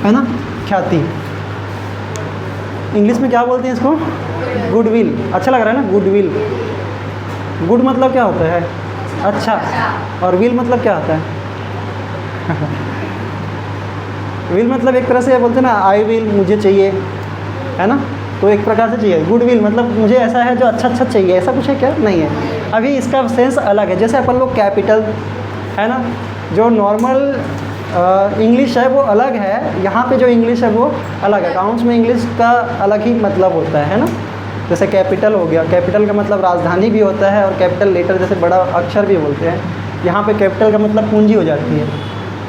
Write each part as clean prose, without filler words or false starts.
है ना, ख्याति। इंग्लिश में क्या बोलते हैं इसको? गुडविल। अच्छा लग रहा है ना, गुडविल। गुड मतलब क्या होता है? अच्छा। और विल मतलब क्या होता है? विल मतलब एक तरह से बोलते हैं ना, आई विल, मुझे चाहिए, है ना, तो एक प्रकार से चाहिए। गुड विल मतलब मुझे ऐसा है जो अच्छा अच्छा चाहिए, ऐसा कुछ है क्या? नहीं है। अभी इसका सेंस अलग है। जैसे अपन लोग कैपिटल, है ना, जो नॉर्मल इंग्लिश है वो अलग है, यहाँ पे जो इंग्लिश है वो अलग है। अकाउंट्स में इंग्लिश का अलग ही मतलब होता है ना। जैसे कैपिटल हो गया, कैपिटल का मतलब राजधानी भी होता है, और कैपिटल लेटर जैसे बड़ा अक्षर भी बोलते हैं। यहाँ पे कैपिटल का मतलब पूंजी हो जाती है।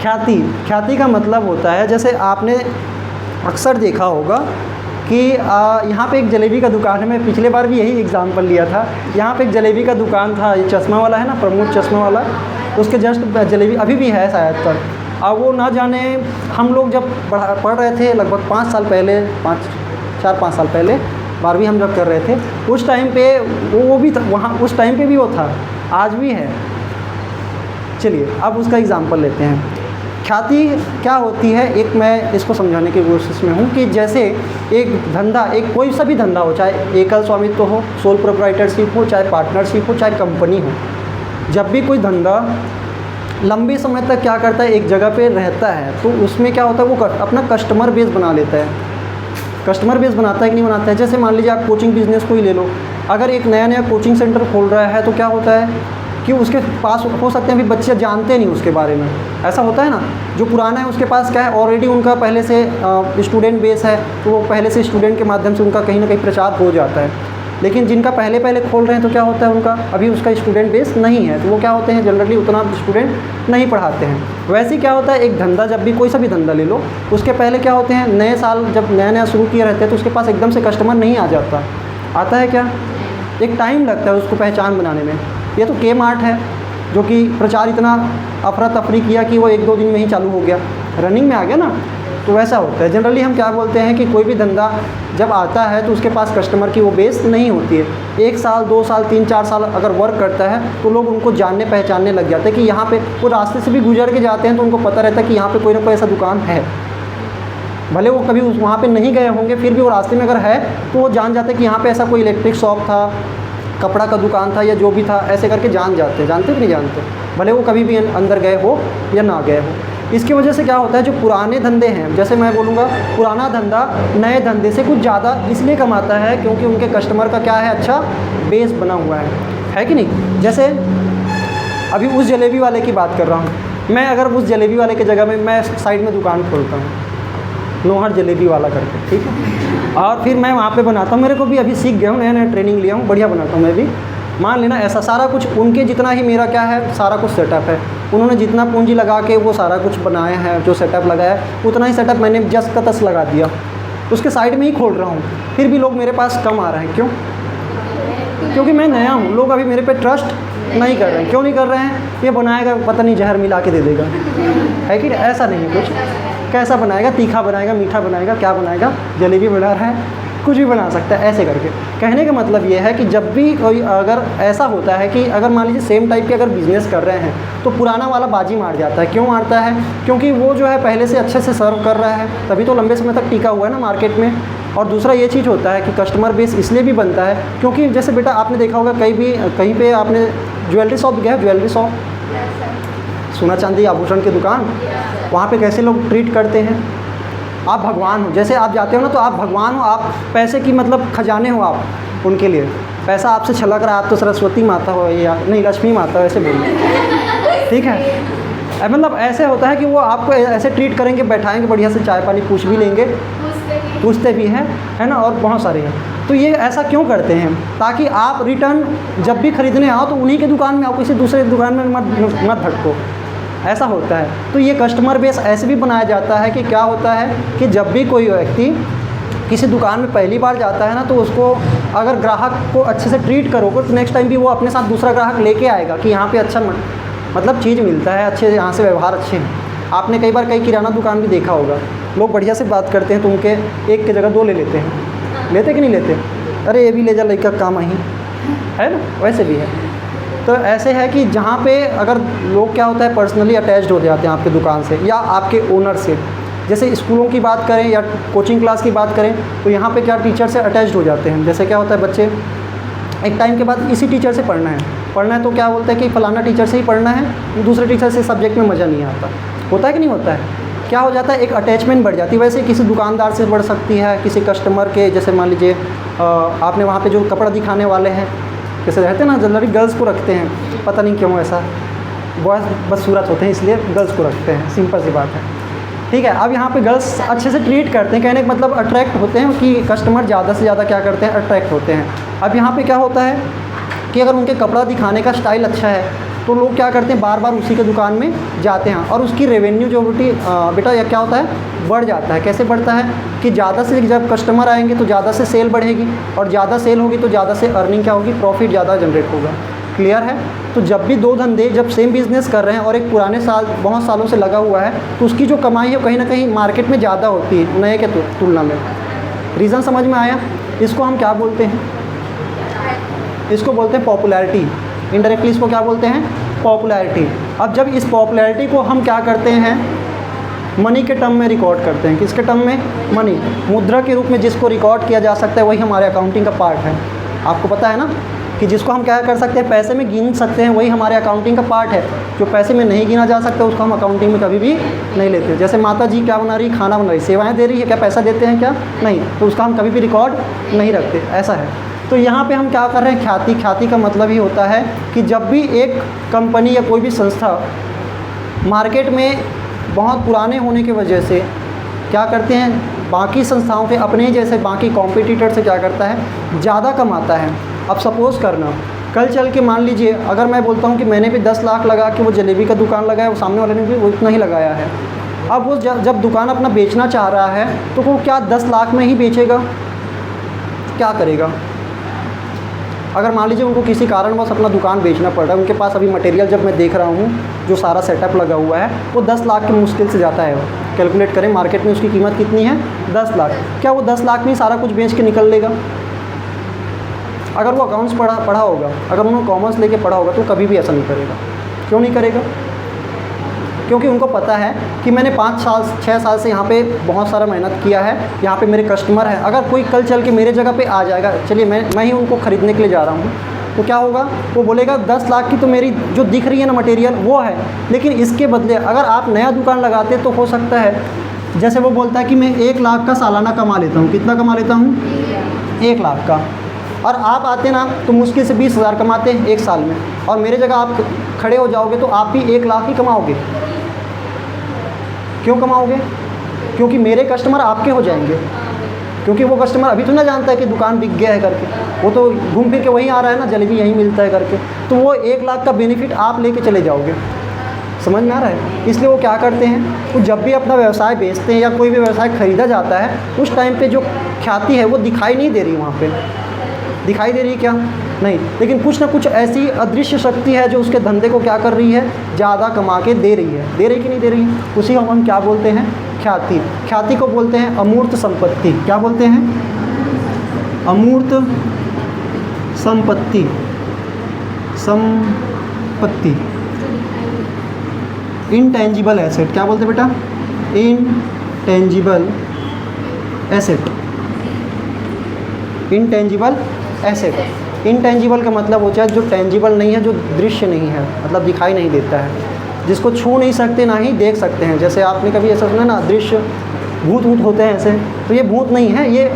ख्याति, ख्याति का मतलब होता है, जैसे आपने अक्सर देखा होगा कि यहाँ पे एक जलेबी का दुकान है। मैं पिछले बार भी यही एग्जांपल लिया था। यहाँ पे एक जलेबी का दुकान था, ये चश्मा वाला है ना, प्रमोद चश्मा वाला, उसके जस्ट जलेबी अभी भी है शायद तक। अब वो ना जाने, हम लोग जब पढ़ रहे थे लगभग 5 साल पहले, 4-5 साल पहले, 12वीं हम जब कर रहे थे, उस टाइम पे वो भी था वहाँ, उस टाइम पे भी वो था, आज भी है। चलिए अब उसका एग्जांपल लेते हैं। ख्याति क्या होती है, एक मैं इसको समझाने की कोशिश में हूँ कि जैसे एक धंधा, एक कोई सा भी धंधा हो, चाहे एकल स्वामित्व हो, सोल प्रोप्राइटरशिप हो, चाहे पार्टनरशिप हो, चाहे कंपनी हो, जब भी कोई धंधा लंबे समय तक क्या करता है, एक जगह पे रहता है, तो उसमें क्या होता है, वो अपना कस्टमर बेस बना लेता है। कस्टमर बेस बनाता है कि नहीं बनाता है? जैसे मान लीजिए आप कोचिंग बिजनेस को ही ले लो। अगर एक नया नया कोचिंग सेंटर खोल रहा है तो क्या होता है कि उसके पास हो सकते हैं अभी बच्चे जानते नहीं उसके बारे में, ऐसा होता है ना। जो पुराना है उसके पास क्या है, ऑलरेडी उनका पहले से स्टूडेंट बेस है, तो वो पहले से स्टूडेंट के माध्यम से उनका कहीं ना कहीं प्रचार हो जाता है। लेकिन जिनका पहले पहले खोल रहे हैं तो क्या होता है, उनका अभी उसका स्टूडेंट बेस नहीं है, तो वो क्या होते हैं, जनरली उतना स्टूडेंट नहीं पढ़ाते हैं। वैसे ही क्या होता है, एक धंधा, जब भी कोई सा भी धंधा ले लो, उसके पहले क्या होते हैं, नए साल जब नया नया शुरू किए रहते हैं तो उसके पास एकदम से कस्टमर नहीं आ जाता। आता है क्या? एक टाइम लगता है उसको पहचान बनाने में। ये तो के मार्ट है जो कि प्रचार इतना अफरा तफरी किया कि वो 1-2 दिन में ही चालू हो गया, रनिंग में आ गया ना। तो वैसा होता है। जनरली हम क्या बोलते हैं कि कोई भी धंधा जब आता है तो उसके पास कस्टमर की वो बेस नहीं होती है। 1 साल 2 साल 3-4 साल अगर वर्क करता है तो लोग उनको जानने पहचानने लग जाते हैं कि यहाँ पे वो रास्ते से भी गुजर के जाते हैं तो उनको पता रहता है कि यहाँ पे कोई ना कोई ऐसा दुकान है। भले वो कभी वहाँ पे नहीं गए होंगे, फिर भी वो रास्ते में अगर है तो वो जान जाते हैं कि यहाँ पे ऐसा कोई इलेक्ट्रिक शॉप था, कपड़ा का दुकान था, या जो भी था, ऐसे करके जान जाते हैं। जानते कि नहीं जानते, भले वो कभी भी अंदर गए हो या ना गए हो। इसकी वजह से क्या होता है, जो पुराने धंधे हैं, जैसे मैं बोलूँगा पुराना धंधा नए धंधे से कुछ ज़्यादा इसलिए कमाता है क्योंकि उनके कस्टमर का क्या है, अच्छा बेस बना हुआ है कि नहीं। जैसे अभी उस जलेबी वाले की बात कर रहा हूँ मैं, अगर उस जलेबी वाले की जगह में मैं साइड में दुकान खोलता हूँ, लोहार जलेबी वाला करके, ठीक है, और फिर मैं वहाँ पे बनाता हूँ। मेरे को भी अभी सीख गया हूँ, नया नया ट्रेनिंग लिया हूँ, बढ़िया बनाता हूँ मैं भी। मान लेना ऐसा सारा कुछ उनके जितना ही मेरा क्या है, सारा कुछ सेटअप है। उन्होंने जितना पूंजी लगा के वो सारा कुछ बनाया है, जो सेटअप लगाया है, उतना ही सेटअप मैंने जस का तस लगा दिया, उसके साइड में ही खोल रहा हूँ। फिर भी लोग मेरे पास कम आ रहे हैं, क्यों? क्योंकि मैं नया हूँ, लोग अभी मेरे पे ट्रस्ट नहीं कर रहे हैं। क्यों नहीं कर रहे हैं? ये बनाएगा पता नहीं जहर मिला के दे देगा, है कि ऐसा नहीं कुछ। कैसा बनाएगा, तीखा बनाएगा, मीठा बनाएगा, क्या बनाएगा, जलेबी बना रहा है, कुछ भी बना सकता है ऐसे करके। कहने का मतलब ये है कि जब भी कोई अगर ऐसा होता है कि अगर मान लीजिए सेम टाइप के अगर बिज़नेस कर रहे हैं तो पुराना वाला बाजी मार जाता है। क्यों मारता है? क्योंकि वो जो है पहले से अच्छे से सर्व कर रहा है, तभी तो लंबे समय तक टिका हुआ है ना मार्केट में। और दूसरा ये चीज़ होता है कि कस्टमर बेस इसलिए भी बनता है क्योंकि जैसे बेटा आपने देखा होगा कहीं पे आपने ज्वेलरी शॉप गया, ज्वेलरी शॉप, सोना चांदी आभूषण की दुकान, वहाँ पे कैसे लोग ट्रीट करते हैं। आप भगवान हो, जैसे आप जाते हो ना तो आप भगवान हो, आप पैसे की मतलब खजाने हो आप उनके लिए। पैसा आपसे छलक रहा है, आप तो सरस्वती माता हो या नहीं लक्ष्मी माता हो ऐसे बोलिए, ठीक है। मतलब ऐसे होता है कि वो आपको ऐसे ट्रीट करेंगे, बैठाएंगे बढ़िया से, चाय पानी पूछ भी लेंगे, पूछते भी हैं, है ना, और बहुत सारे हैं। तो ये ऐसा क्यों करते हैं? ताकि आप रिटर्न जब भी खरीदने आओ तो उन्हीं के दुकान में आओ, किसी दूसरे दुकान में मत भटको, ऐसा होता है। तो ये कस्टमर बेस ऐसे भी बनाया जाता है कि क्या होता है कि जब भी कोई व्यक्ति किसी दुकान में पहली बार जाता है ना तो उसको अगर ग्राहक को अच्छे से ट्रीट करोगे तो नेक्स्ट टाइम भी वो अपने साथ दूसरा ग्राहक लेके आएगा कि यहाँ पे अच्छा मतलब चीज़ मिलता है, अच्छे यहाँ से व्यवहार अच्छे हैं। आपने कई बार कई किराना दुकान भी देखा होगा, लोग बढ़िया से बात करते हैं तो उनके एक की जगह 2 ले लेते हैं, लेते कि नहीं लेते? अरे ये भी ले जा, लड़का काम आई है ना, वैसे भी है। तो ऐसे है कि जहाँ पे अगर लोग क्या होता है पर्सनली अटैच्ड हो जाते हैं आपके दुकान से या आपके ओनर से, जैसे स्कूलों की बात करें या कोचिंग क्लास की बात करें तो यहाँ पे क्या टीचर से अटैच्ड हो जाते हैं। जैसे क्या होता है, बच्चे एक टाइम के बाद इसी टीचर से पढ़ना है तो क्या बोलते हैं कि फ़लाना टीचर से ही पढ़ना है, दूसरे टीचर से सब्जेक्ट में मज़ा नहीं आता। होता है कि नहीं होता है? क्या हो जाता है, एक अटैचमेंट बढ़ जाती है। वैसे किसी दुकानदार से बढ़ सकती है, किसी कस्टमर के, जैसे मान लीजिए आपने वहाँ पे जो कपड़ा दिखाने वाले हैं, जैसे रहते हैं ना जनरली गर्ल्स को रखते हैं, पता नहीं क्यों ऐसा, बॉयज़ बदसूरत होते हैं इसलिए गर्ल्स को रखते हैं, सिंपल सी बात है, ठीक है। अब यहाँ पे गर्ल्स अच्छे से ट्रीट करते हैं, कहने का मतलब अट्रैक्ट होते हैं कि कस्टमर ज़्यादा से ज़्यादा क्या करते हैं, अट्रैक्ट होते हैं। अब यहाँ पे क्या होता है कि अगर उनके कपड़ा दिखाने का स्टाइल अच्छा है तो लोग क्या करते हैं, बार बार उसी के दुकान में जाते हैं और उसकी रेवेन्यू जो बेटा या क्या होता है, बढ़ जाता है। कैसे बढ़ता है कि ज़्यादा से जब कस्टमर आएंगे तो ज़्यादा से सेल बढ़ेगी और ज़्यादा सेल होगी तो ज़्यादा से अर्निंग क्या होगी, प्रॉफिट ज़्यादा जनरेट होगा। क्लियर है? तो जब भी दो धंधे जब सेम बिज़नेस कर रहे हैं और एक पुराने साल बहुत सालों से लगा हुआ है तो उसकी जो कमाई है कहीं ना कहीं मार्केट में ज़्यादा होती है नए के तुलना में। रीज़न समझ में आया? इसको हम क्या बोलते हैं? इसको बोलते हैं पॉपुलैरिटी। इनडायरेक्टली इसको क्या बोलते हैं, पॉपुलैरिटी। अब जब इस पॉपुलैरिटी को हम क्या करते हैं, मनी के टर्म में रिकॉर्ड करते हैं। किसके टर्म में? मनी, मुद्रा के रूप में जिसको रिकॉर्ड किया जा सकता है वही हमारे अकाउंटिंग का पार्ट है। आपको पता है ना कि जिसको हम क्या कर सकते हैं, पैसे में गिन सकते हैं, वही हमारे अकाउंटिंग का पार्ट है। जो पैसे में नहीं गिना जा सकता उसको हम अकाउंटिंग में कभी भी नहीं लेते। जैसे माता जी क्या बना रही, खाना बना रही, सेवाएँ दे रही है, क्या पैसा देते हैं क्या? नहीं, तो उसका हम कभी भी रिकॉर्ड नहीं रखते, ऐसा है। तो यहाँ पे हम क्या कर रहे हैं, ख्याति। ख्याति का मतलब ही होता है कि जब भी एक कंपनी या कोई भी संस्था मार्केट में बहुत पुराने होने की वजह से क्या करते हैं, बाकी संस्थाओं के अपने जैसे बाकी कॉम्पिटिटर से क्या करता है, ज़्यादा कमाता है। अब सपोज़ करना कल चल के मान लीजिए अगर मैं बोलता हूँ कि मैंने भी 10 लाख लगा कि वो जलेबी का दुकान लगाया, वो सामने वाले ने भी वो इतना ही लगाया है। अब वो जब दुकान अपना बेचना चाह रहा है तो वो क्या 10 लाख में ही बेचेगा? क्या करेगा? अगर मान लीजिए उनको किसी कारणवश अपना दुकान बेचना पड़ रहा है, उनके पास अभी मटेरियल जब मैं देख रहा हूँ जो सारा सेटअप लगा हुआ है वो 10 लाख की मुश्किल से जाता है। कैलकुलेट करें मार्केट में उसकी कीमत कितनी है, 10 लाख। क्या वो 10 लाख में सारा कुछ बेच के निकल लेगा? अगर वो अकाउंट्स पढ़ा होगा, अगर उन्होंने कॉमर्स लेके पढ़ा होगा तो कभी भी ऐसा नहीं करेगा। क्यों नहीं करेगा? क्योंकि उनको पता है कि मैंने 5 साल 6 साल से यहाँ पे बहुत सारा मेहनत किया है, यहाँ पे मेरे कस्टमर हैं। अगर कोई कल चल के मेरे जगह पे आ जाएगा, चलिए मैं ही उनको ख़रीदने के लिए जा रहा हूँ, तो क्या होगा, वो बोलेगा 10 लाख की तो मेरी जो दिख रही है ना मटेरियल वो है, लेकिन इसके बदले अगर आप नया दुकान लगाते तो हो सकता है, जैसे वो बोलता है कि मैं 1 लाख का सालाना कमा लेता हूँ। कितना कमा लेता हूँ? 1 लाख का। और आप आते ना तो मुश्किल से 20,000 कमाते हैं 1 साल में, और मेरे जगह आप खड़े हो जाओगे तो आप भी 1 लाख ही कमाओगे। क्यों कमाओगे? क्योंकि मेरे कस्टमर आपके हो जाएंगे, क्योंकि वो कस्टमर अभी तो ना जानता है कि दुकान बिक गया है करके, वो तो घूम फिर के वहीं आ रहा है ना, जलेबी यहीं मिलता है करके, तो वो 1 लाख का बेनिफिट आप लेके चले जाओगे। समझ में आ रहा है? इसलिए वो क्या करते हैं, वो जब भी अपना व्यवसाय बेचते हैं या कोई भी व्यवसाय खरीदा जाता है उस टाइम पे जो ख्याति है वो दिखाई नहीं दे रही, वहाँ पे दिखाई दे रही है क्या? नहीं, लेकिन कुछ ना कुछ ऐसी अदृश्य शक्ति है जो उसके धंधे को क्या कर रही है, ज़्यादा कमा के दे रही है। दे रही कि नहीं दे रही है? उसी को हम क्या बोलते हैं, ख्याति। ख्याति को बोलते हैं अमूर्त संपत्ति। क्या बोलते हैं? अमूर्त संपत्ति। संपत्ति, इनटेंजिबल एसेट। क्या बोलते हैं बेटा? Intangible asset. Intangible asset. Intangible का मतलब होता है जो टेंजिबल नहीं है, जो दृश्य नहीं है, मतलब दिखाई नहीं देता है, जिसको छू नहीं सकते ना ही देख सकते हैं। जैसे आपने कभी ऐसा सुना ना, दृश्य भूत होते हैं ऐसे, तो ये भूत नहीं है, ये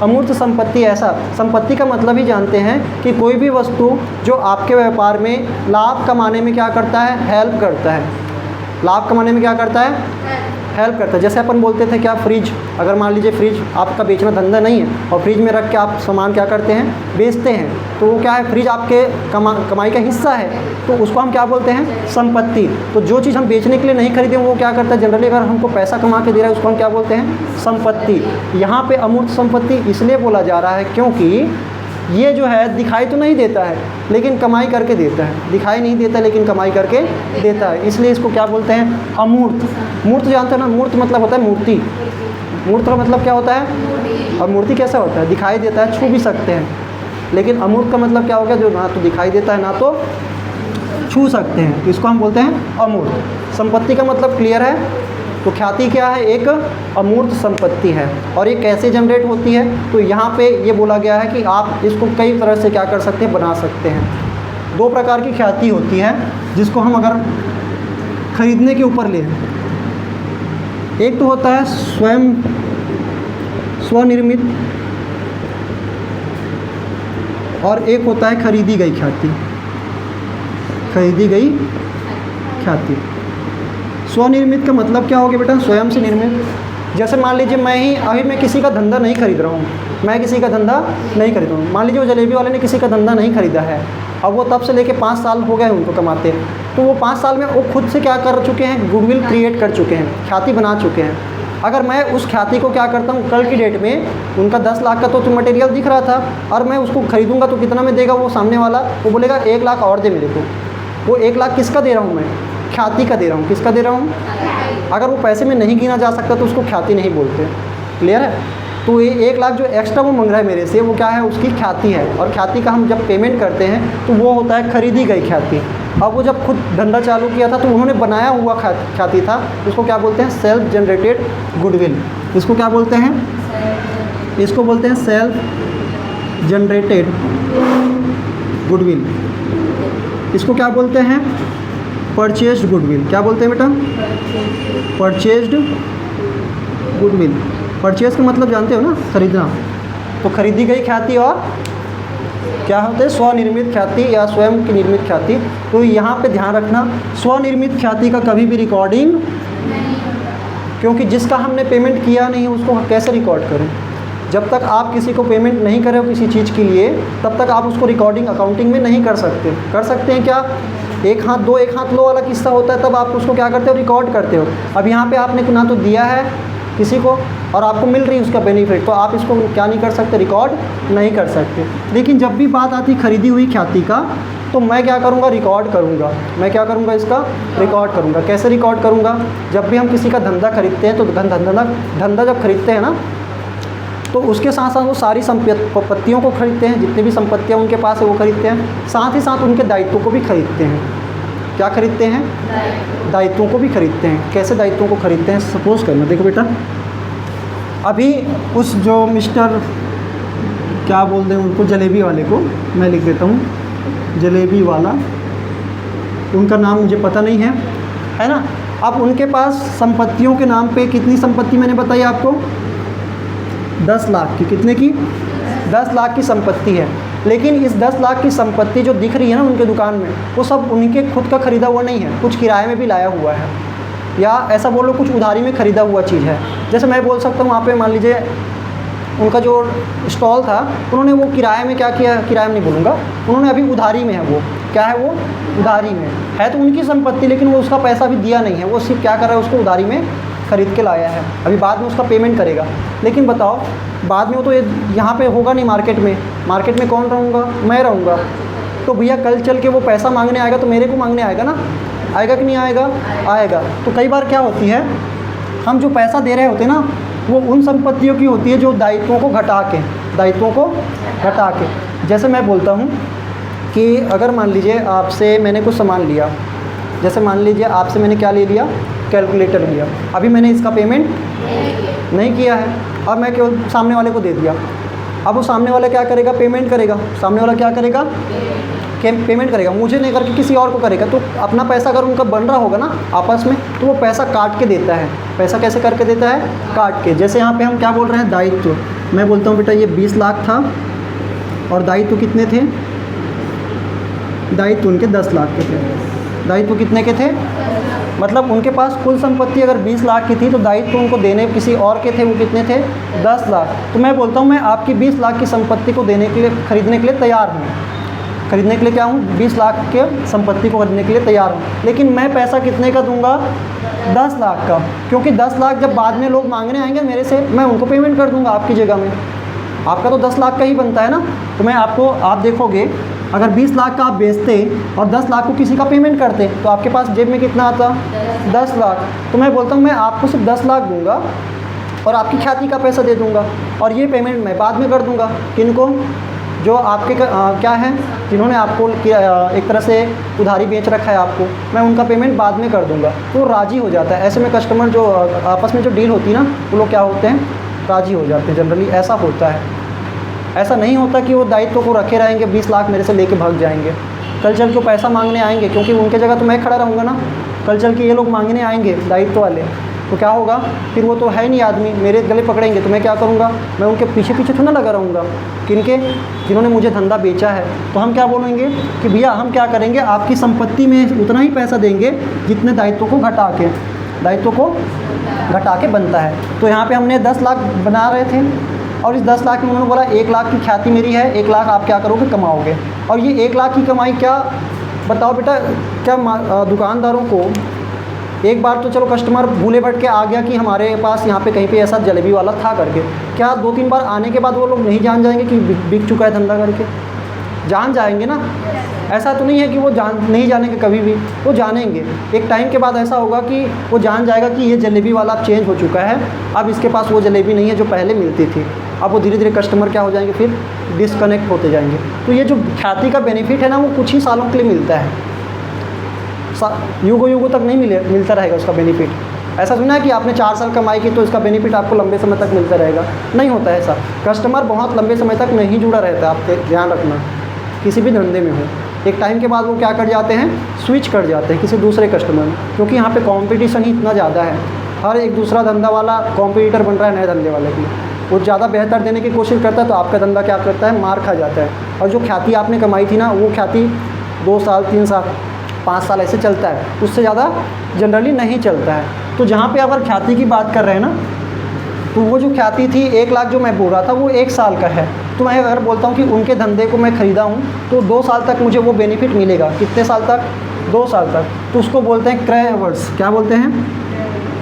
अमूर्त संपत्ति। ऐसा संपत्ति का मतलब ही जानते हैं कि कोई भी वस्तु जो आपके व्यापार में लाभ कमाने में क्या करता है, हेल्प करता है। लाभ कमाने में क्या करता है, हेल्प करता है। जैसे अपन बोलते थे क्या, फ्रिज, अगर मान लीजिए फ्रिज आपका बेचना धंधा नहीं है और फ्रिज में रख के आप सामान क्या करते हैं, बेचते हैं, तो वो क्या है, फ्रिज आपके कमाई का हिस्सा है, तो उसको हम क्या बोलते हैं, संपत्ति। तो जो चीज़ हम बेचने के लिए नहीं खरीदे वो क्या करता है, जनरली अगर हमको पैसा कमा के दे रहा है उसको हम क्या बोलते हैं, संपत्ति। यहाँ पे अमूर्त संपत्ति इसलिए बोला जा रहा है क्योंकि ये जो है दिखाई तो नहीं देता है लेकिन कमाई करके देता है, दिखाई नहीं देता लेकिन कमाई करके देता है, इसलिए इसको क्या बोलते हैं, अमूर्त। मूर्त जानते हो ना, मूर्त मतलब होता है मूर्ति। मूर्त का मतलब क्या होता है, और मूर्ति कैसा होता है, दिखाई देता है, छू भी सकते हैं, लेकिन अमूर्त का मतलब क्या होगा, जो ना तो दिखाई देता है ना तो छू सकते हैं, इसको हम बोलते हैं अमूर्त। संपत्ति का मतलब क्लियर है, तो ख्याति क्या है? एक अमूर्त संपत्ति है। और ये कैसे जनरेट होती है? तो यहाँ पे ये बोला गया है कि आप इसको कई तरह से क्या कर सकते हैं? बना सकते हैं। दो प्रकार की ख्याति होती है जिसको हम अगर खरीदने के ऊपर लें, एक तो होता है स्वनिर्मित, और एक होता है खरीदी गई ख्याति। खरीदी गई ख्याति। स्वनिर्मित का मतलब क्या हो गया बेटा? स्वयं से निर्मित। जैसे मान लीजिए मैं किसी का धंधा नहीं खरीद रहा हूँ, मैं किसी का धंधा नहीं खरीद रहा हूँ। मान लीजिए वो जलेबी वाले ने किसी का धंधा नहीं खरीदा है, अब वो तब से लेके 5 साल हो गए उनको कमाते, तो वो 5 साल में वो खुद से क्या कर चुके हैं? गुडविल क्रिएट कर चुके हैं, ख्याति बना चुके हैं। अगर मैं उस ख्याति को क्या करता हूँ, कल की डेट में उनका 10 लाख का तो मटेरियल दिख रहा था, और मैं उसको खरीदूंगा तो कितना में देगा वो सामने वाला? वो बोलेगा 1 लाख और दे मेरे को। वो 1 लाख किसका दे रहा हूँ मैं? ख्याति का दे रहा हूँ। किसका दे रहा हूँ? अगर वो पैसे में नहीं गिना जा सकता तो उसको ख्याति नहीं बोलते। क्लियर है? तो ये 1 लाख जो एक्स्ट्रा वो मांग रहा है मेरे से, वो क्या है? उसकी ख्याति है। और ख्याति का हम जब पेमेंट करते हैं तो वो होता है खरीदी गई ख्याति। अब वो जब खुद धंधा चालू किया था तो उन्होंने बनाया हुआ ख्याति था, उसको क्या बोलते हैं? Self generated goodwill. इसको क्या बोलते हैं? इसको बोलते हैं सेल्फ जनरेटेड गुडविल। इसको क्या बोलते हैं? Purchased goodwill. क्या बोलते हैं बेटा? Purchased goodwill. परचेज का मतलब जानते हो ना? खरीदना। तो खरीदी गई ख्याति और क्या होते हैं? स्वनिर्मित ख्याति या स्वयं की निर्मित ख्याति। तो यहाँ पे ध्यान रखना, स्वनिर्मित ख्याति का कभी भी रिकॉर्डिंग, क्योंकि जिसका हमने पेमेंट किया नहीं उसको कैसे रिकॉर्ड करें? जब तक आप किसी को पेमेंट नहीं कर रहे हो किसी चीज़ के लिए, तब तक आप उसको रिकॉर्डिंग अकाउंटिंग में नहीं कर सकते। कर सकते हैं क्या? एक हाथ दो एक हाथ लो वाला किस्सा होता है, तब आप उसको क्या करते हो? रिकॉर्ड करते हो। अब यहाँ पे आपने ना तो दिया है किसी को और आपको मिल रही है उसका बेनिफिट, तो आप इसको क्या नहीं कर सकते? रिकॉर्ड नहीं कर सकते। लेकिन जब भी बात आती खरीदी हुई ख्याति का, तो मैं क्या करूँगा? रिकॉर्ड करूँगा। मैं क्या करूँगा? इसका रिकॉर्ड करूँगा। कैसे रिकॉर्ड करूँगा? जब भी हम किसी का धंधा खरीदते हैं तो धंधा जब खरीदते हैं ना, तो उसके साथ साथ वो सारी संपत्तियों को खरीदते हैं, जितनी भी संपत्तियाँ उनके पास है वो खरीदते हैं, साथ ही साथ उनके दायित्वों को भी खरीदते हैं। क्या खरीदते हैं? दायित्वों को भी खरीदते हैं। कैसे दायित्वों को खरीदते हैं? सपोज़ करना, देखो बेटा, अभी उस जो मिस्टर क्या बोल दें उनको, जलेबी वाले को मैं लिख देता हूँ, जलेबी वाला, उनका नाम मुझे पता नहीं है ना। अब उनके पास संपत्तियों के नाम पे कितनी संपत्ति मैंने बताई आपको? 10 लाख की। कितने की? 10 लाख की संपत्ति है। लेकिन इस 10 लाख की संपत्ति जो दिख रही है ना उनके दुकान में, वो सब उनके खुद का ख़रीदा हुआ नहीं है, कुछ किराए में भी लाया हुआ है, या ऐसा बोलो कुछ उधारी में ख़रीदा हुआ चीज़ है। जैसे मैं बोल सकता हूँ वहाँ पे मान लीजिए उनका जो स्टॉल था, उन्होंने वो किराए में क्या किया? किराए में नहीं बोलूँगा, उन्होंने अभी उधारी में है। वो क्या है? वो उधारी में है। तो उनकी संपत्ति, लेकिन वो उसका पैसा भी दिया नहीं है, वो सिर्फ क्या कर रहा है? उसको उधारी में ख़रीद के लाया है, अभी बाद में उसका पेमेंट करेगा। लेकिन बताओ बाद में वो तो यहाँ पे होगा नहीं, मार्केट में कौन रहूँगा? मैं रहूँगा। तो भैया कल चल के वो पैसा मांगने आएगा तो मेरे को मांगने आएगा ना, आएगा कि नहीं आएगा? आएगा। तो कई बार क्या होती है, हम जो पैसा दे रहे होते हैं ना, वो उन संपत्तियों की होती है जो दायित्वों को घटा के, जैसे मैं बोलता हूँ कि अगर मान लीजिए आपसे मैंने कुछ सामान लिया, जैसे मान लीजिए आपसे मैंने क्या ले लिया? कैलकुलेटर लिया। अभी मैंने इसका पेमेंट नहीं किया है, अब मैं केवल सामने वाले को दे दिया। अब वो सामने वाला क्या करेगा? पेमेंट करेगा। सामने वाला क्या करेगा? पेमेंट करेगा, मुझे नहीं करके किसी और को करेगा। तो अपना पैसा अगर उनका बन रहा होगा ना आपस में, तो वो पैसा काट के देता है। पैसा कैसे करके देता है? काट के। जैसे यहाँ पे हम क्या बोल रहे हैं? दायित्व। मैं बोलता हूँ बेटा ये 20 लाख था और दायित्व कितने थे? दायित्व उनके 10 लाख के थे। दायित्व कितने के थे? मतलब उनके पास कुल संपत्ति अगर 20 लाख की थी तो दायित्व उनको देने किसी और के थे, वो कितने थे? 10 लाख। तो मैं बोलता हूँ मैं आपकी 20 लाख की संपत्ति को देने के लिए, खरीदने के लिए तैयार हूँ। खरीदने के लिए क्या हूँ? 20 लाख के संपत्ति को खरीदने के लिए तैयार हूँ। लेकिन मैं पैसा कितने का दूंगा? 10 लाख का। क्योंकि 10 लाख जब बाद में लोग मांगने आएंगे मेरे से, मैं उनको पेमेंट कर दूंगा आपकी जगह में। आपका तो 10 लाख का ही बनता है ना। तो मैं आपको, आप देखोगे अगर 20 लाख का आप बेचते और 10 लाख को किसी का पेमेंट करते तो आपके पास जेब में कितना आता? 10 लाख। तो मैं बोलता हूँ मैं आपको सिर्फ 10 लाख दूंगा और आपकी ख्याति का पैसा दे दूंगा, और ये पेमेंट मैं बाद में कर दूंगा। किनको? जो आपके क्या है, जिन्होंने आपको एक तरह से उधारी बेच रखा है आपको, मैं उनका पेमेंट बाद में कर दूंगा, तो राज़ी हो जाता है। ऐसे में कस्टमर जो आपस में जो डील होती है ना, वो लोग क्या होते हैं, राज़ी हो जाते हैं। जनरली ऐसा होता है। ऐसा नहीं होता कि वो दायित्व को रखे रहेंगे, 20 लाख मेरे से लेके भाग जाएंगे, कल चल के पैसा मांगने आएंगे, क्योंकि उनके जगह तो मैं खड़ा रहूँगा ना, कल चल के ये लोग मांगने आएंगे दायित्व वाले, तो क्या होगा फिर, वो तो है नहीं आदमी, मेरे गले पकड़ेंगे, तो मैं क्या करूँगा, मैं उनके पीछे पीछे तो ना लगा रहूँगा, किनके, जिन्होंने मुझे धंधा बेचा है। तो हम क्या बोलेंगे कि भैया हम क्या करेंगे, आपकी संपत्ति में उतना ही पैसा देंगे जितने दायित्व को घटा के बनता है। तो यहाँ पे हमने 10 लाख बना रहे थे, और इस 10 लाख में उन्होंने बोला 1 लाख की ख्याति मेरी है, 1 लाख आप क्या करोगे, कमाओगे। और ये 1 लाख की कमाई क्या, बताओ बेटा, क्या दुकानदारों को एक बार तो चलो कस्टमर भूले भट के आ गया कि हमारे पास यहाँ पे कहीं पे ऐसा जलेबी वाला था करके, क्या 2-3 बार आने के बाद वो लोग नहीं जान जाएंगे कि बिक चुका है धंधा करके? जान जाएंगे ना। ऐसा तो नहीं है कि वो नहीं जानेंगे, कभी भी वो जानेंगे। एक टाइम के बाद ऐसा होगा कि वो जान जाएगा कि ये जलेबी वाला अब चेंज हो चुका है, अब इसके पास वो जलेबी नहीं है जो पहले मिलती थी। अब वो धीरे धीरे कस्टमर क्या हो जाएंगे, फिर डिसकनेक्ट होते जाएंगे। तो ये जो ख्याति का बेनिफिट है ना, वो कुछ ही सालों के लिए मिलता है, युगों तक नहीं मिलता रहेगा उसका बेनिफिट। ऐसा सुना है कि आपने 4 साल कमाई की तो इसका बेनिफिट आपको लंबे समय तक मिलता रहेगा? नहीं होता है ऐसा। कस्टमर बहुत लंबे समय तक नहीं जुड़ा रहता है, आपके ध्यान रखना, किसी भी धंधे में हो। एक टाइम के बाद वो क्या कर जाते हैं, स्विच कर जाते हैं किसी दूसरे कस्टमर में, क्योंकि यहाँ पे कंपटीशन ही इतना ज़्यादा है। हर एक दूसरा धंधा वाला कॉम्पिटिटर बन रहा है नए धंधे वाले की, वो ज़्यादा बेहतर देने की कोशिश करता है, तो आपका धंधा क्या करता है, मार खा जाता है। और जो ख्याति आपने कमाई थी ना, वो ख्याति 2 साल 3 साल 5 साल ऐसे चलता है, उससे ज़्यादा जनरली नहीं चलता है। तो जहाँ पे अगर ख्याति की बात कर रहे हैं ना, तो वो जो ख्याति थी 1 लाख जो मैं बोल रहा था, वो 1 साल का है। तो मैं अगर बोलता हूँ कि उनके धंधे को मैं ख़रीदा हूँ, तो 2 साल तक मुझे वो बेनिफिट मिलेगा। कितने साल तक? 2 साल तक। तो उसको बोलते हैं क्रय वर्ष। क्या बोलते हैं?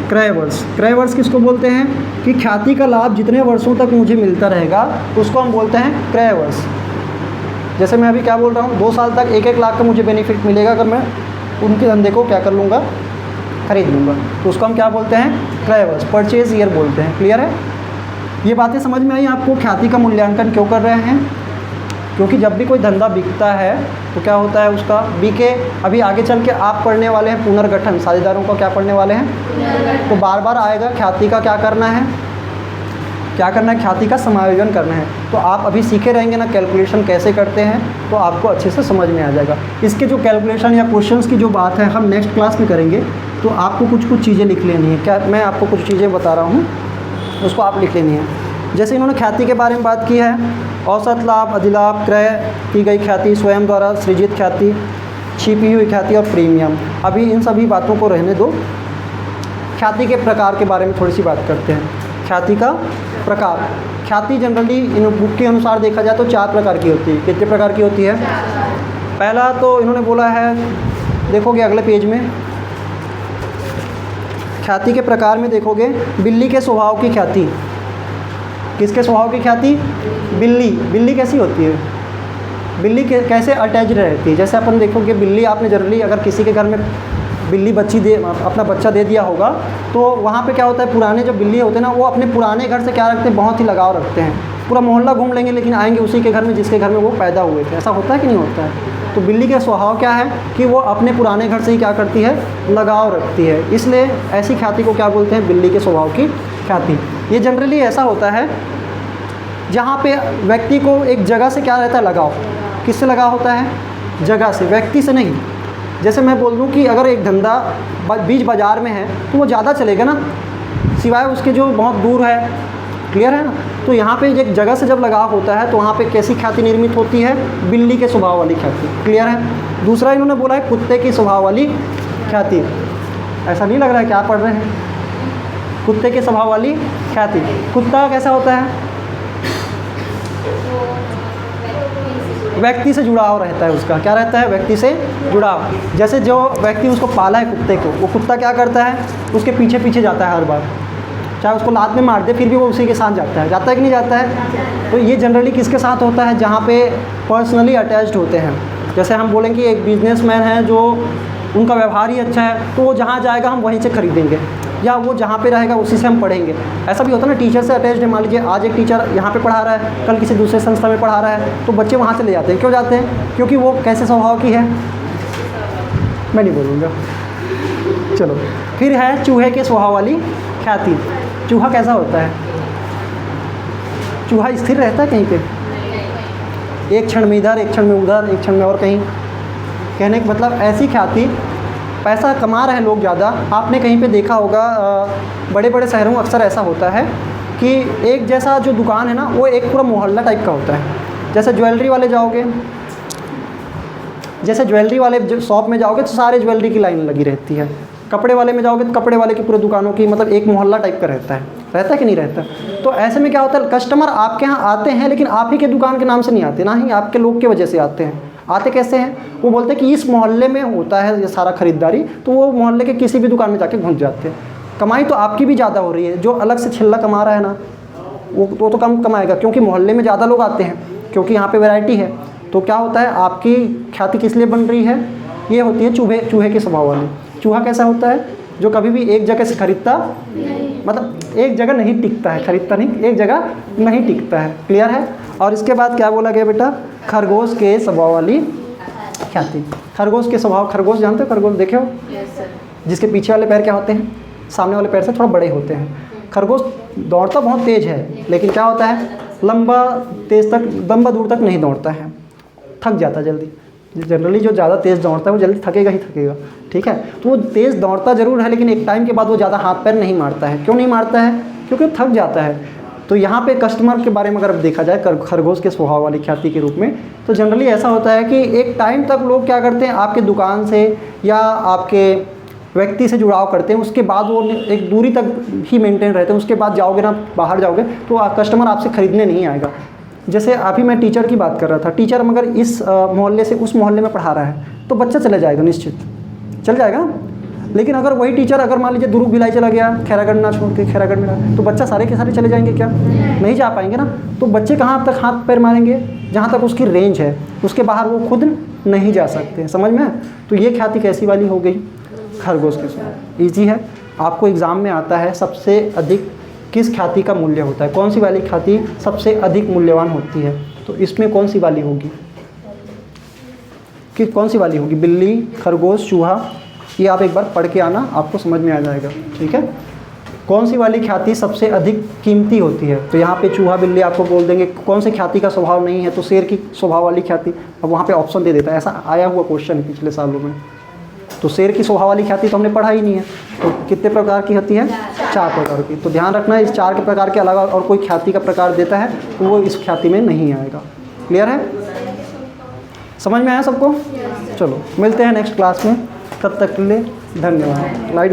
क्रय वर्ष। क्रय वर्ष किसको बोलते हैं कि ख्याति का लाभ जितने वर्षों तक मुझे मिलता रहेगा, उसको हम बोलते हैं क्रय वर्ष। जैसे मैं अभी क्या बोल रहा हूँ, 2 साल तक 1-1 लाख का मुझे बेनिफिट मिलेगा अगर मैं उनके धंधे को क्या कर लूँगा, खरीद लूँगा, तो उसको हम क्या बोलते हैं, क्रय वर्ष, परचेज ईयर बोलते हैं। क्लियर है? ये बातें समझ में आई आपको? ख्याति का मूल्यांकन क्यों कर रहे हैं? क्योंकि जब भी कोई धंधा बिकता है तो क्या होता है, उसका बिके, अभी आगे चल के आप पढ़ने वाले हैं पुनर्गठन, साझेदारों का क्या पढ़ने वाले हैं, तो बार बार आएगा ख्याति का क्या करना है, ख्याति का समायोजन करना है। तो आप अभी सीखे रहेंगे ना कैलकुलेशन कैसे करते हैं, तो आपको अच्छे से समझ में आ जाएगा। इसके जो कैलकुलेशन या क्वेश्चंस की जो बात है हम नेक्स्ट क्लास में करेंगे, तो आपको कुछ चीज़ें लिख लेनी है। क्या मैं आपको कुछ चीज़ें बता रहा हूँ, उसको आप लिख लेनी है। जैसे इन्होंने ख्याति के बारे में बात की है, औसत लाभ, अधिलाभ, क्रय की गई ख्याति, स्वयं द्वारा सृजित ख्याति, छिपी हुई ख्याति और प्रीमियम। अभी इन सभी बातों को रहने दो, ख्याति के प्रकार के बारे में थोड़ी सी बात करते हैं। ख्याति का प्रकार, ख्याति जनरली इन बुक के अनुसार देखा जाए तो 4 प्रकार की होती है। कितने प्रकार की होती है? पहला तो इन्होंने बोला है, देखोगे अगले पेज में, ख्याति के प्रकार में देखोगे, बिल्ली के स्वभाव की ख्याति। किसके स्वभाव की ख्याति? बिल्ली कैसी होती है, बिल्ली कैसे अटैच रहती है। जैसे अपन देखोगे बिल्ली, आपने जनरली अगर किसी के घर में बिल्ली अपना बच्चा दे दिया होगा, तो वहाँ पे क्या होता है, पुराने जो बिल्ली होते हैं ना, वो अपने पुराने घर से क्या रखते हैं, बहुत ही लगाव रखते हैं। पूरा मोहल्ला घूम लेंगे लेकिन आएंगे उसी के घर में जिसके घर में वो पैदा हुए थे। ऐसा होता है कि नहीं होता है? तो बिल्ली का स्वभाव क्या है कि वो अपने पुराने घर से ही क्या करती है, लगाव रखती है। इसलिए ऐसी ख्याति को क्या बोलते हैं, बिल्ली के स्वभाव की ख्याति। ये जनरली ऐसा होता है जहाँ पे व्यक्ति को एक जगह से क्या रहता है, लगाव। किससे लगाव होता है? जगह से, व्यक्ति से नहीं। जैसे मैं बोल दूँ कि अगर एक धंधा बीच बाज़ार में है तो वो ज़्यादा चलेगा ना, सिवाय उसके जो बहुत दूर है। क्लियर है ना? तो यहाँ पे एक जगह से जब लगाव होता है तो वहाँ पे कैसी ख्याति निर्मित होती है, बिल्ली के स्वभाव वाली ख्याति। क्लियर है? दूसरा इन्होंने बोला है कुत्ते की स्वभाव वाली ख्याति। ऐसा नहीं लग रहा है क्या पढ़ रहे हैं? कुत्ते के स्वभाव वाली ख्याति। कुत्ता कैसा होता है? व्यक्ति से जुड़ाव रहता है उसका। क्या रहता है? व्यक्ति से जुड़ाव। जैसे जो व्यक्ति उसको पाला है कुत्ते को, वो कुत्ता क्या करता है, उसके पीछे पीछे जाता है हर बार, चाहे उसको लात में मार दे फिर भी वो उसी के साथ जाता है कि नहीं जाता है? तो ये जनरली किसके साथ होता है, जहाँ पे पर्सनली अटैच्ड होते हैं। जैसे हम बोलेंगे कि एक बिजनेसमैन है जो उनका व्यवहार ही अच्छा है, तो वो जहाँ जाएगा हम वहीं से खरीदेंगे। या वो जहाँ पे रहेगा उसी से हम पढ़ेंगे। ऐसा भी होता है ना, टीचर से अटैच्ड है, मान लीजिए आज एक टीचर यहाँ पे पढ़ा रहा है, कल किसी दूसरे संस्था में पढ़ा रहा है, तो बच्चे वहाँ चले जाते हैं। क्यों जाते हैं? क्योंकि वो कैसे स्वभाव की है, मैं नहीं बोलूँगा। चलो, फिर है चूहे के स्वभाव वाली ख्याति। चूहा कैसा होता है? चूहा स्थिर रहता है कहीं पे, एक क्षण में इधर, एक क्षण में उधर, एक क्षण में और कहीं। कहने का मतलब ऐसी ख्याति, पैसा कमा रहे हैं लोग ज़्यादा। आपने कहीं पे देखा होगा, बड़े बड़े शहरों में अक्सर ऐसा होता है कि एक जैसा जो दुकान है ना, वो एक पूरा मोहल्ला टाइप का होता है। जैसे ज्वेलरी वाले जाओगे, जैसे ज्वेलरी वाले जो शॉप में जाओगे तो सारे ज्वेलरी की लाइन लगी रहती है। कपड़े वाले में जाओगे तो कपड़े वाले की पूरे दुकानों की, मतलब एक मोहल्ला टाइप का रहता है कि नहीं रहता? तो ऐसे में क्या होता है, कस्टमर आपके यहाँ आते हैं लेकिन आप ही के दुकान के नाम से नहीं आते, ना ही आपके लोग की वजह से आते हैं। आते कैसे हैं? वो बोलते हैं कि इस मोहल्ले में होता है ये सारा खरीदारी, तो वो मोहल्ले के किसी भी दुकान में जाके घुस जाते हैं। कमाई तो आपकी भी ज़्यादा हो रही है, जो अलग से छिल्ला कमा रहा है ना, वो तो कम कमाएगा, क्योंकि मोहल्ले में ज़्यादा लोग आते हैं, क्योंकि यहाँ पे वैरायटी है। तो क्या होता है, आपकी ख्याति किस लिए बन रही है? ये होती है चूहे के स्वभाव वाली। चूहा कैसा होता है? जो कभी भी एक जगह से खरीदता, मतलब एक जगह नहीं टिकता है, खरीदता नहीं, एक जगह नहीं टिकता है। क्लियर है? और इसके बाद क्या बोला गया बेटा? खरगोश के स्वभाव वाली ख्याति। खरगोश के स्वभाव, खरगोश जानते हो? खरगोश देखे हो? जिसके पीछे वाले पैर क्या होते हैं? सामने वाले पैर से थोड़ा बड़े होते हैं। खरगोश दौड़ता बहुत तेज़ है, लेकिन क्या होता है, लंबा दूर तक नहीं दौड़ता है, थक जाता है जल्दी। जनरली जो ज़्यादा तेज़ दौड़ता है वो जल्दी थकेगा ही थकेगा, ठीक है? तो वो तेज़ दौड़ता ज़रूर है, लेकिन एक टाइम के बाद वो ज़्यादा हाथ पैर नहीं मारता है। क्यों नहीं मारता है? क्योंकि थक जाता है। तो यहाँ पे कस्टमर के बारे में अगर देखा जाए खरगोश के स्वभाव वाली ख्याति के रूप में, तो जनरली ऐसा होता है कि एक टाइम तक लोग क्या करते हैं, आपके दुकान से या आपके व्यक्ति से जुड़ाव करते हैं, उसके बाद वो एक दूरी तक ही मेंटेन रहते हैं। उसके बाद जाओगे ना, बाहर जाओगे तो कस्टमर आपसे ख़रीदने नहीं आएगा। जैसे अभी मैं टीचर की बात कर रहा था, टीचर मगर इस मोहल्ले से उस मोहल्ले में पढ़ा रहा है, तो बच्चा चले जाएगा, निश्चित चल जाएगा। लेकिन अगर वही टीचर अगर मान लीजिए दुर्ग भिलाई चला गया, खैरागढ़ ना छोड़ के खैरागढ़ में रहा, तो बच्चा सारे के सारे चले जाएंगे क्या? नहीं जा पाएंगे ना। तो बच्चे कहाँ तक हाथ पैर मारेंगे? जहाँ तक उसकी रेंज है, उसके बाहर वो खुद नहीं जा सकते। समझ में? तो ये ख्याति कैसी वाली हो गई? खरगोश के साथ। ईजी है, आपको एग्ज़ाम में आता है सबसे अधिक किस ख्याति का मूल्य होता है, कौन सी वाली ख्याति सबसे अधिक मूल्यवान होती है, तो इसमें कौन सी वाली होगी? कि कौन सी वाली होगी? बिल्ली, खरगोश, चूहा? ये आप एक बार पढ़ के आना, आपको समझ में आ जाएगा, ठीक है? कौन सी वाली ख्याति सबसे अधिक कीमती होती है? तो यहाँ पे चूहा, बिल्ली आपको बोल देंगे। कौन से ख्याति का स्वभाव नहीं है? तो शेर की स्वभाव वाली ख्याति। अब वहाँ पे ऑप्शन दे देता है, ऐसा आया हुआ क्वेश्चन है पिछले सालों में। तो शेर की स्वभाव वाली ख्याति तो हमने पढ़ा ही नहीं है। तो कितने प्रकार की होती है? 4 प्रकार की। तो ध्यान रखना, इस 4 के प्रकार के अलावा और कोई ख्याति का प्रकार देता है तो वो इस ख्याति में नहीं आएगा। क्लियर है? समझ में आया सबको? चलो मिलते हैं नेक्स्ट क्लास में, तब तक के लिए धन्यवाद। लाइट